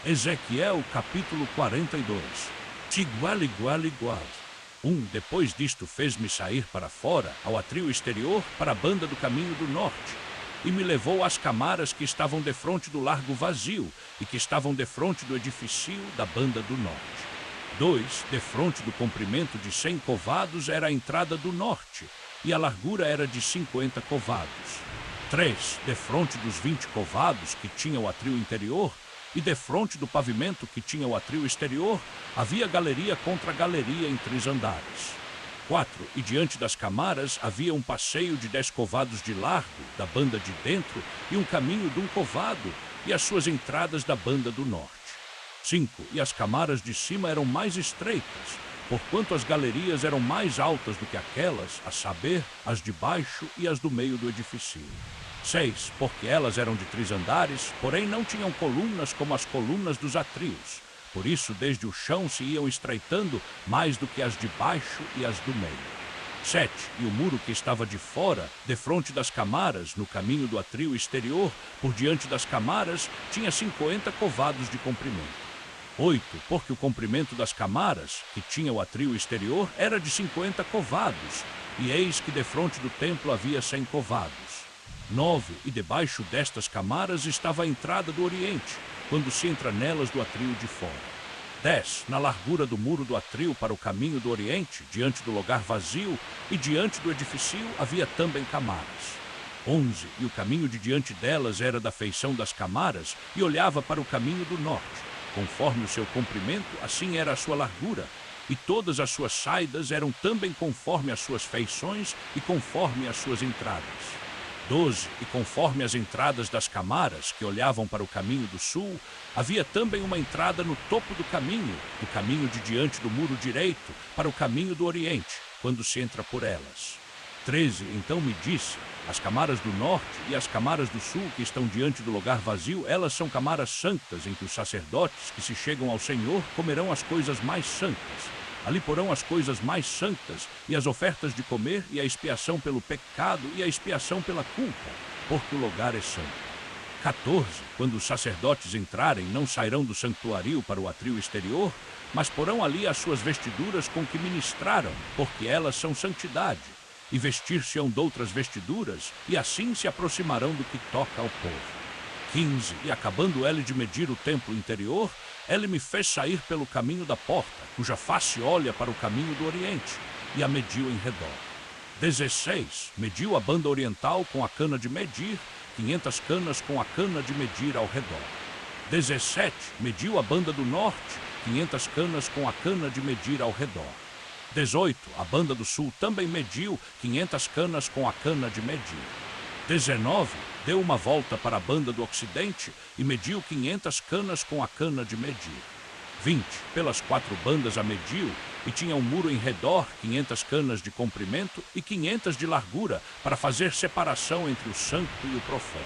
Ezequiel capítulo 42. Tigual, igual, igual. Depois disto fez-me sair para fora, ao atril exterior, para a banda do caminho do norte, e me levou às camaras que estavam defronte do largo vazio, e que estavam defronte do edifício da banda do norte. 2, defronte do comprimento de 100 covados, era a entrada do norte, e a largura era de 50 covados. 3, defronte dos 20 covados que tinha o atril interior, e defronte do pavimento que tinha o atril exterior, havia galeria contra galeria em 3 andares. 4, e diante das camaras havia um passeio de 10 covados de largo, da banda de dentro, e um caminho de 1 covado, e as suas entradas da banda do norte. 5, e as camaras de cima eram mais estreitas, porquanto as galerias eram mais altas do que aquelas, a saber, as de baixo e as do meio do edifício. 6, porque elas eram de 3 andares, porém não tinham colunas como as colunas dos atrios. Por isso, desde o chão se iam estreitando mais do que as de baixo e as do meio. 7, e o muro que estava de fora, defronte das camaras, no caminho do atril exterior, por diante das camaras, tinha 50 covados de comprimento. 8, porque o comprimento das camaras, que tinha o atril exterior, era de 50 covados, e eis que defronte do templo havia 100 covados. 9, e debaixo destas camaras estava a entrada do oriente, quando se entra nelas do atril de fora. 10, na largura do muro do atril para o caminho do oriente, diante do lugar vazio, e diante do edifício havia também camaras. 11, e o caminho de diante delas era da feição das camaras, e olhava para o caminho do norte. Conforme o seu comprimento, assim era a sua largura, e todas as suas saídas eram também conforme as suas feições e conforme as suas entradas. 12, e conforme as entradas das camaras, que olhavam para o caminho do sul, havia também uma entrada no topo do caminho de diante do muro direito, para o caminho do oriente, quando se entra por elas. 13, então me disse, as camaras do norte e as camaras do sul que estão diante do lugar vazio, elas são camaras santas, em que os sacerdotes que se chegam ao Senhor comerão as coisas mais santas. Ali porão as coisas mais santas, e as ofertas de comer, e a expiação pelo pecado, e a expiação pela culpa, porque o lugar é santo. 14, quando os sacerdotes entrarem, não sairão do santuário para o atril exterior, mas porão ali as suas vestiduras com que ministraram, porque elas são santidade, e vestir-se-ão de outras vestiduras, e assim se aproximarão do que toca ao povo. 15, e acabando ele de medir o templo interior, ele me fez sair pelo caminho da porta, cuja face olha para o caminho do oriente, e a mediu em redor. 16, mediu a banda oriental com a cana de medir, 500 canas com a cana de medir ao redor. 17, mediu a banda do norte, 500 canas com a cana de medir ao redor. 18, a banda do sul também mediu 500 canas com a cana de medir. 19, deu uma volta para a banda do ocidente e mediu 500 canas com a cana de medir. 20, pelas 4 bandas a mediu, e tinha um muro em redor, 500 canas de comprimento e 500 de largura, para fazer separação entre o santo e o profano.